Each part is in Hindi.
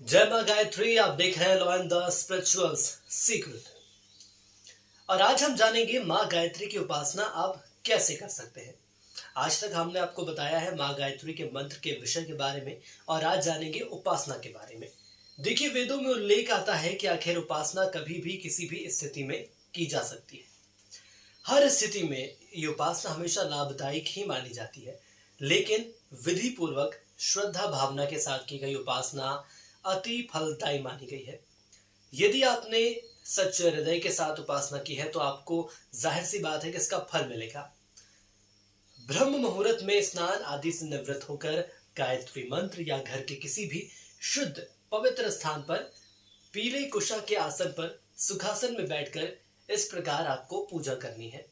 जय मां गायत्री। आप देख रहे हैं law and the spirituals secret. और आज हम जानेंगे मां गायत्री की उपासना आप कैसे कर सकते हैं। आज तक हमने आपको बताया है मां गायत्री के मंत्र के विषय के बारे में, और आज जानेंगे उपासना के बारे में। देखिए, वेदों में उल्लेख आता है कि आखिर उपासना कभी भी किसी भी स्थिति में की जा सकती है। हर स्थिति में ये उपासना हमेशा लाभदायक ही मानी जाती है, लेकिन विधि पूर्वक श्रद्धा भावना के साथ की गई उपासना अति फलदायी मानी गई है। यदि आपने सच्चे हृदय के साथ उपासना की है तो आपको जाहिर सी बात है कि इसका फल मिलेगा। ब्रह्म मुहूर्त में स्नान आदि से निवृत्त होकर गायत्री मंत्र या घर के किसी भी शुद्ध पवित्र स्थान पर पीले कुशा के आसन पर सुखासन में बैठकर इस प्रकार आपको पूजा करनी है।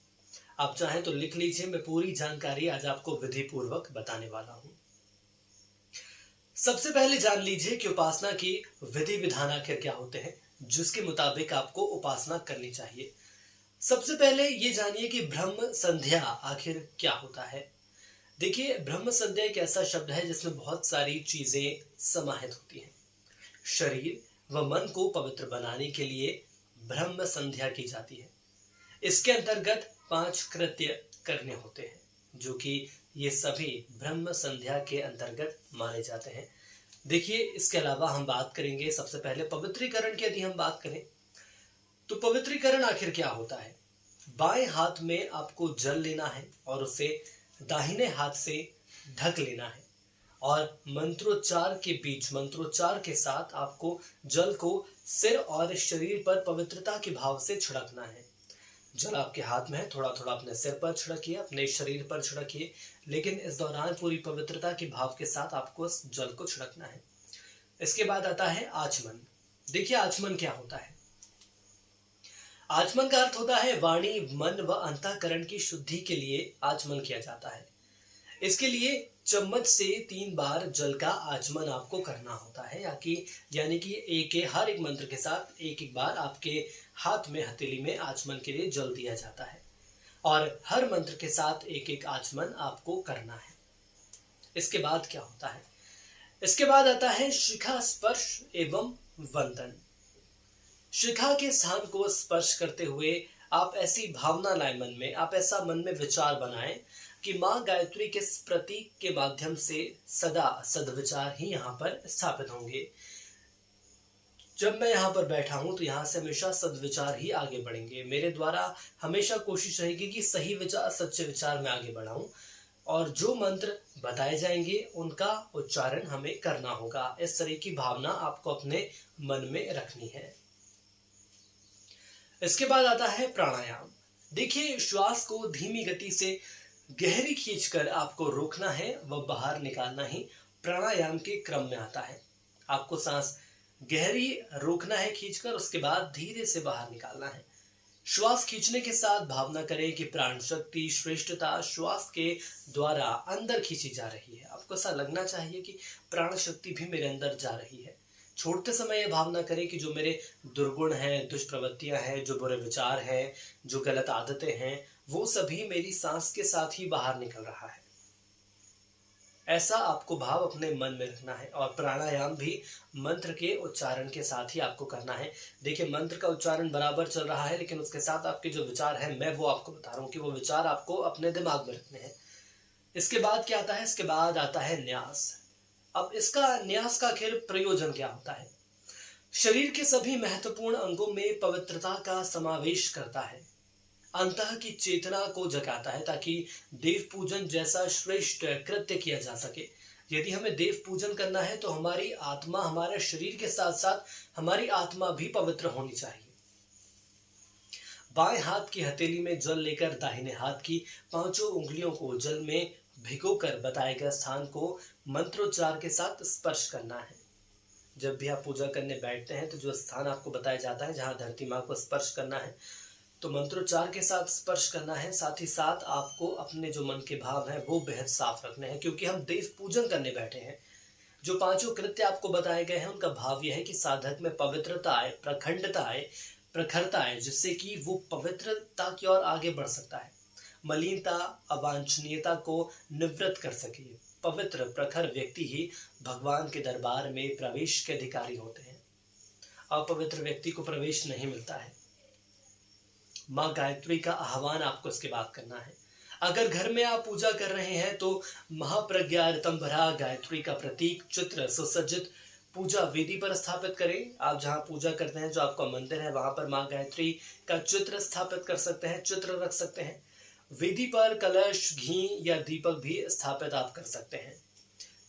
आप चाहें तो लिख लीजिए, मैं पूरी जानकारी आज आपको विधि पूर्वक बताने वाला हूं। सबसे पहले जान लीजिए कि उपासना की विधि विधान आखिर क्या होते हैं, जिसके मुताबिक आपको उपासना करनी चाहिए। सबसे पहले ये जानिए कि ब्रह्म संध्या आखिर क्या होता है। देखिए, ब्रह्म संध्या एक ऐसा शब्द है जिसमें बहुत सारी चीजें समाहित होती हैं। शरीर व मन को पवित्र बनाने के लिए ब्रह्म संध्या की जाती है। इसके अंतर्गत 5 कृत्य करने होते हैं, जो कि ये सभी ब्रह्म संध्या के अंतर्गत माने जाते हैं। देखिए, इसके अलावा हम बात करेंगे सबसे पहले पवित्रीकरण की। यदि हम बात करें तो पवित्रीकरण आखिर क्या होता है। बाएं हाथ में आपको जल लेना है और उसे दाहिने हाथ से ढक लेना है, और मंत्रोच्चार के बीच मंत्रोच्चार के साथ आपको जल को सिर और शरीर पर पवित्रता के भाव से छिड़कना है। जल आपके हाथ में है, थोड़ा थोड़ा अपने सिर पर छिड़किए, अपने शरीर पर छिड़किए, लेकिन इस दौरान पूरी पवित्रता के भाव के साथ आपको इस जल को छिड़कना है। इसके बाद आता है आचमन। देखिए, आचमन क्या होता है। आचमन का अर्थ होता है वाणी, मन व अंतःकरण की शुद्धि के लिए आचमन किया जाता है। इसके लिए चम्मच से 3 बार जल का आचमन आपको करना होता है, यानी कि हर एक मंत्र के साथ एक बार आपके हाथ में हथेली में आचमन के लिए जल दिया जाता है, और हर मंत्र के साथ एक आचमन आपको करना है। इसके बाद क्या होता है। इसके बाद आता है शिखा स्पर्श एवं वंदन। शिखा के स्थान को स्पर्श करते हुए आप ऐसी भावना लाएं मन में, आप ऐसा मन में विचार बनाएं कि मां गायत्री के प्रतीक के माध्यम से सदा सद्विचार ही यहाँ पर स्थापित होंगे। जब मैं यहाँ पर बैठा हूं तो यहाँ से हमेशा सद्विचार ही आगे बढ़ेंगे। मेरे द्वारा हमेशा कोशिश रहेगी कि सही विचार, सच्चे विचार में आगे बढ़ाऊं, और जो मंत्र बताए जाएंगे उनका उच्चारण हमें करना होगा। इस तरह की भावना आपको अपने मन में रखनी है। इसके बाद आता है प्राणायाम। देखिए, श्वास को धीमी गति से गहरी खींचकर आपको रोकना है व बाहर निकालना ही प्राणायाम के क्रम में आता है। आपको सांस गहरी रोकना है खींचकर, उसके बाद धीरे से बाहर निकालना है। श्वास खींचने के साथ भावना करें कि प्राण शक्ति, श्रेष्ठता श्वास के द्वारा अंदर खींची जा रही है। आपको ऐसा लगना चाहिए कि प्राण शक्ति भी मेरे अंदर जा रही है। छोड़ते समय यह भावना करें कि जो मेरे दुर्गुण हैं, दुष्प्रवृत्तियां हैं, जो बुरे विचार हैं, जो गलत आदतें हैं, वो सभी मेरी सांस के साथ ही बाहर निकल रहा है। ऐसा आपको भाव अपने मन में रखना है, और प्राणायाम भी मंत्र के उच्चारण के साथ ही आपको करना है। देखिए, मंत्र का उच्चारण बराबर चल रहा है, लेकिन उसके साथ आपके जो विचार हैं, मैं वो आपको बता रहा हूँ कि वो विचार आपको अपने दिमाग में रखने हैं। इसके बाद क्या आता है। इसके बाद आता है न्यास। अब इसका न्यास का आखिर प्रयोजन क्या होता है। शरीर के सभी महत्वपूर्ण अंगों में पवित्रता का समावेश करता है, अंतः की चेतना को जगाता है, ताकि देव पूजन जैसा श्रेष्ठ कृत्य किया जा सके। यदि हमें देव पूजन करना है तो हमारी आत्मा, हमारे शरीर के साथ साथ हमारी आत्मा भी पवित्र होनी चाहिए। बाएं हाथ की हथेली में जल लेकर दाहिने हाथ की 5 उंगलियों को जल में भिगोकर बताए गए स्थान को मंत्रोच्चार के साथ स्पर्श करना है। जब भी आप पूजा करने बैठते हैं तो जो स्थान आपको बताया जाता है जहां धरती मां को स्पर्श करना है, तो मंत्रोच्चार के साथ स्पर्श करना है। साथ ही साथ आपको अपने जो मन के भाव हैं वो बेहद साफ रखने हैं, क्योंकि हम देव पूजन करने बैठे हैं। जो 5 कृत्य आपको बताए गए हैं उनका भाव यह है कि साधक में पवित्रता आए, प्रखंडता आए, प्रखरता आए, जिससे कि वो पवित्रता की ओर आगे बढ़ सकता है, मलिनता, अवांछनीयता को निवृत्त कर सके। पवित्र प्रखर व्यक्ति ही भगवान के दरबार में प्रवेश के अधिकारी होते हैं। अपवित्र व्यक्ति को प्रवेश नहीं मिलता है। माँ गायत्री का आह्वान आपको इसके बाद करना है। अगर घर में आप पूजा कर रहे हैं तो महाप्रज्ञा ऋतंभरा गायत्री का प्रतीक चित्र सुसज्जित पूजा वेदी पर स्थापित करें। आप जहां पूजा करते हैं, जो आपका मंदिर है, वहां पर माँ गायत्री का चित्र स्थापित कर सकते हैं, चित्र रख सकते हैं। वेदी पर कलश, घी या दीपक भी स्थापित आप कर सकते हैं।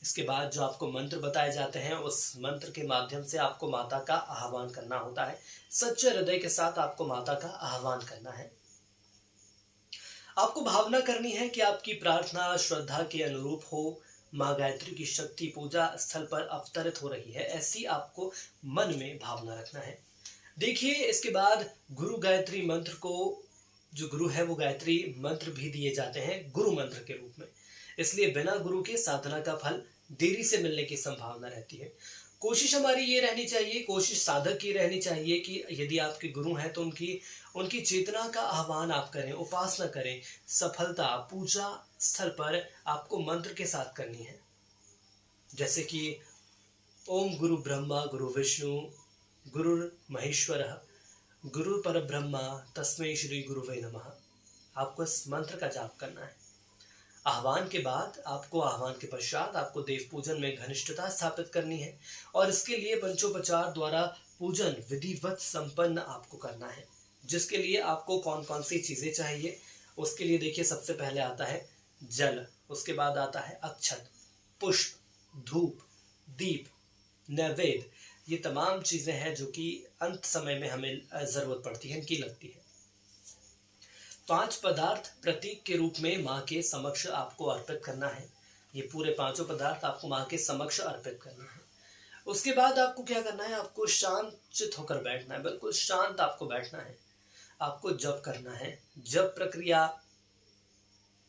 इसके बाद जो आपको मंत्र बताए जाते हैं, उस मंत्र के माध्यम से आपको माता का आह्वान करना होता है। सच्चे हृदय के साथ आपको माता का आह्वान करना है। आपको भावना करनी है कि आपकी प्रार्थना श्रद्धा के अनुरूप हो। माँ गायत्री की शक्ति पूजा स्थल पर अवतरित हो रही है, ऐसी आपको मन में भावना रखना है। देखिए, इसके बाद गुरु गायत्री मंत्र को, जो गुरु है वो गायत्री मंत्र भी दिए जाते हैं गुरु मंत्र के रूप में, इसलिए बिना गुरु के साधना का फल देरी से मिलने की संभावना रहती है। कोशिश हमारी ये रहनी चाहिए, कोशिश साधक की रहनी चाहिए कि यदि आपके गुरु हैं तो उनकी चेतना का आह्वान आप करें, उपासना करें। सफलता पूजा स्थल पर आपको मंत्र के साथ करनी है, जैसे कि ओम गुरु ब्रह्मा गुरु विष्णु गुरुर महेश्वरः गुरु परब्रह्मा तस्मै श्री गुरुवे नमः। आपको इस मंत्र का जाप करना है। आह्वान के बाद आपको, आह्वान के पश्चात आपको देव पूजन में घनिष्ठता स्थापित करनी है और इसके लिए पंचोपचार द्वारा पूजन विधिवत संपन्न आपको करना है। जिसके लिए आपको कौन कौन सी चीजें चाहिए, उसके लिए देखिए, सबसे पहले आता है जल, उसके बाद आता है अक्षत, पुष्प, धूप, दीप, नैवेद्य। ये तमाम चीजें हैं जो कि अंत समय में हमें जरूरत पड़ती है, इनकी लगती है। 5 पदार्थ प्रतीक के रूप में माँ के समक्ष आपको अर्पित करना है। ये पूरे 5 पदार्थ आपको माँ के समक्ष अर्पित करना है। उसके बाद आपको क्या करना है, आपको शांत चित होकर बैठना है, बिल्कुल शांत आपको बैठना है। आपको जप करना है, जप प्रक्रिया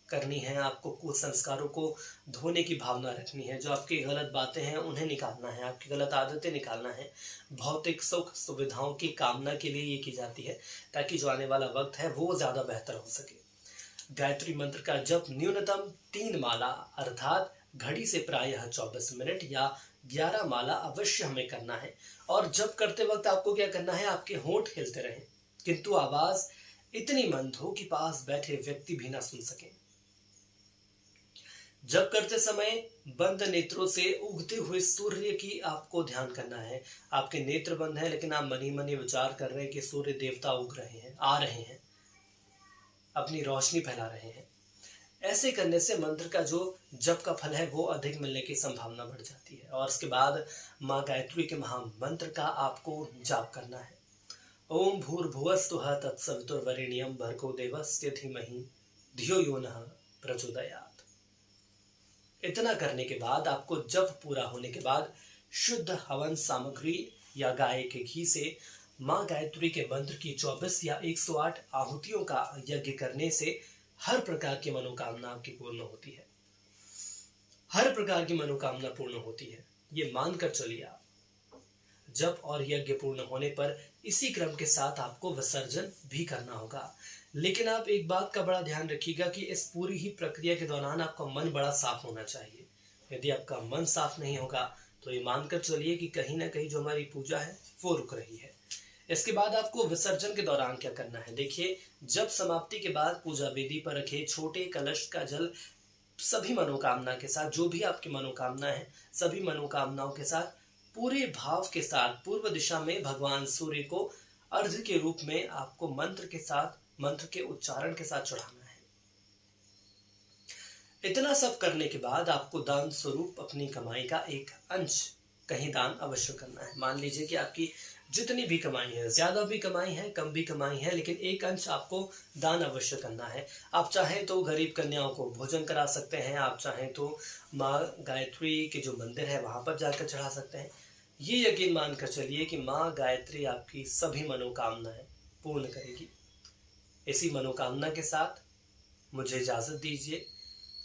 करनी है। आपको कुसंस्कारों को धोने की भावना रखनी है। जो आपकी गलत बातें हैं उन्हें निकालना है, आपकी गलत आदतें निकालना है। भौतिक सुख सुविधाओं की कामना के लिए ये की जाती है, ताकि जो आने वाला वक्त है वो ज़्यादा बेहतर हो सके। गायत्री मंत्र का जप न्यूनतम 3 माला अर्थात घड़ी से प्रायः 24 मिनट या 11 माला अवश्य हमें करना है। और जप करते वक्त आपको क्या करना है, आपके होंठ हिलते रहें, किंतु आवाज इतनी मंद हो कि पास बैठे व्यक्ति भी ना सुन सकें। जप करते समय बंद नेत्रों से उगते हुए सूर्य की आपको ध्यान करना है। आपके नेत्र बंद हैं, लेकिन आप मन ही मन विचार कर रहे हैं कि सूर्य देवता उग रहे हैं, आ रहे हैं, अपनी रोशनी फैला रहे हैं। ऐसे करने से मंत्र का जो जप का फल है वो अधिक मिलने की संभावना बढ़ जाती है। और इसके बाद माँ गायत्री के महामंत्र का आपको जाप करना है। ओम भूर्भुवस्सुः तत्सवितुर्वरेण्यं भर्गो देवस्य धीमहि धियो यो नः प्रचोदयात्। इतना करने के बाद आपको जप पूरा होने के बाद शुद्ध हवन सामग्री या गाय के घी से माँ गायत्री के मंत्र की 24 या 108 आहुतियों का यज्ञ करने से हर प्रकार की मनोकामना आपकी पूर्ण होती है। हर प्रकार की मनोकामना पूर्ण होती है, ये मानकर चलिए आप। जप और यज्ञ पूर्ण होने पर इसी क्रम के साथ आपको विसर्जन भी करना होगा। लेकिन आप एक बात का बड़ा ध्यान रखिएगा कि इस पूरी ही प्रक्रिया के दौरान आपका मन बड़ा साफ होना चाहिए। यदि आपका मन साफ नहीं होगा तो ये मानकर चलिए कि कहीं ना कहीं जो हमारी पूजा है वो रुक रही है। इसके बाद आपको विसर्जन के दौरान क्या करना है, देखिए, जब समाप्ति के बाद पूजा वेदी पर रखे छोटे कलश का जल सभी मनोकामना के साथ, जो भी आपकी मनोकामना है सभी मनोकामनाओं के साथ पूरे भाव के साथ पूर्व दिशा में भगवान सूर्य को अर्घ्य के रूप में आपको मंत्र के उच्चारण के साथ चढ़ाना है। इतना सब करने के बाद आपको दान स्वरूप अपनी कमाई का एक अंश कहीं दान अवश्य करना है। मान लीजिए कि आपकी जितनी भी कमाई है, ज्यादा भी कमाई है कम भी कमाई है, लेकिन एक अंश आपको दान अवश्य करना है। आप चाहें तो गरीब कन्याओं को भोजन करा सकते हैं, आप चाहें तो माँ गायत्री के जो मंदिर है वहां पर जाकर चढ़ा सकते हैं। ये यकीन मानकर चलिए कि माँ गायत्री आपकी सभी मनोकामनाएं पूर्ण करेगी। इसी मनोकामना के साथ मुझे इजाजत दीजिए।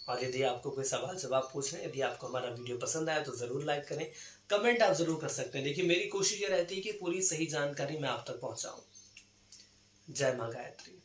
और यदि आपको कोई सवाल जवाब पूछना है, यदि आपको हमारा वीडियो पसंद आया तो ज़रूर लाइक करें, कमेंट आप ज़रूर कर सकते हैं। देखिए, मेरी कोशिश ये रहती है कि पूरी सही जानकारी मैं आप तक पहुंचाऊं। जय माँ गायत्री।